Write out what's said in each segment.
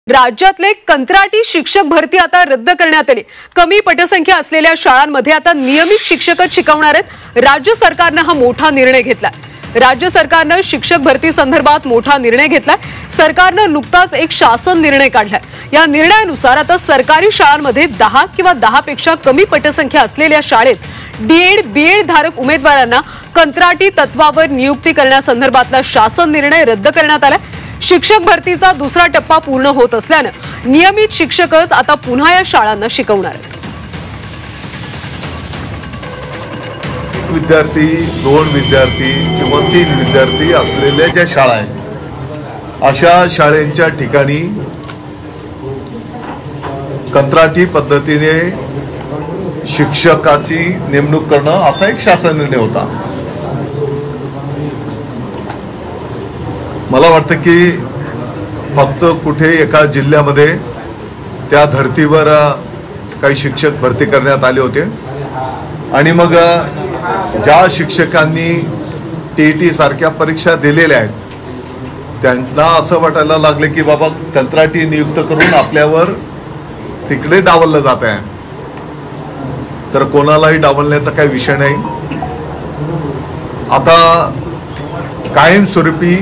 राज्यातले कंत्राटी शिक्षक भरती आता रद्द करण्यात आली। कमी पटसंख्या असलेल्या शाळांमध्ये आता नियमित शिक्षकच शिकवणार आहेत। राज्य सरकारने हा मोठा निर्णय घेतलाय। राज्य सरकारने शिक्षक भरती संदर्भात मोठा निर्णय घेतलाय। सरकारने नुकताच एक शासन निर्णय काढलाय। या निर्णयानुसार आता सरकारी शाळांमध्ये 10 किंवा 10 पेक्षा कमी पटसंख्या असलेल्या शाळेत डीएड बीएड धारक उमेदवारांना कंत्राटी तत्वावर नियुक्ती करण्यासंदर्भातला शासन निर्णय रद्द करण्यात आलाय। शिक्षक भरतीचा दुसरा टप्पा पूर्ण होत असल्याने नियमित शिक्षकच आता पुन्हा या शाळांना शिकवणार आहेत। विद्यार्थी 2 विद्यार्थी किंवा 3 विद्यार्थी असलेल्या ज्या शाळा आहेत अशा शाळेंच्या ठिकाणी कंत्राटी पद्धतीने शिक्षकाची नेमणूक करणं असा एक शासन निर्णय होता। मला वाटतं की फक्त कुठे एका जिल्ह्यामध्ये त्या धर्तीवर काही शिक्षक भरती करण्यात आले होते आणि मग ज्या शिक्षकांनी टीईटी सारख्या परीक्षा दिलेल्या आहेत त्यांना असं वाटायला लागले की बाबा कंत्राटी नियुक्त करून आपल्यावर तिकडे डावललं जात आहे। तर कोणालाही डावलण्याचा काही विषय नाही। आता कायमस्वरूपी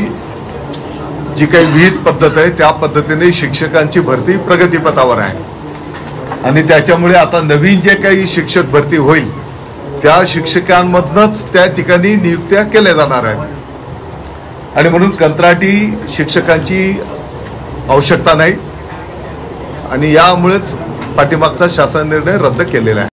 जी काही विहित पद्धत आहे त्या पद्धतीने शिक्षकांची भरती प्रगतीपथावर आहे आणि त्याच्यामुळे आता नवीन जे काही शिक्षक भरती होईल त्या शिक्षकांमधूनच त्या ठिकाणी नियुक्त्या केल्या जाणार आहेत आणि म्हणून कंत्राटी शिक्षकांची आवश्यकता नाही आणि यामुळेच पाठीमागचा शासन निर्णय रद्द केलेला आहे।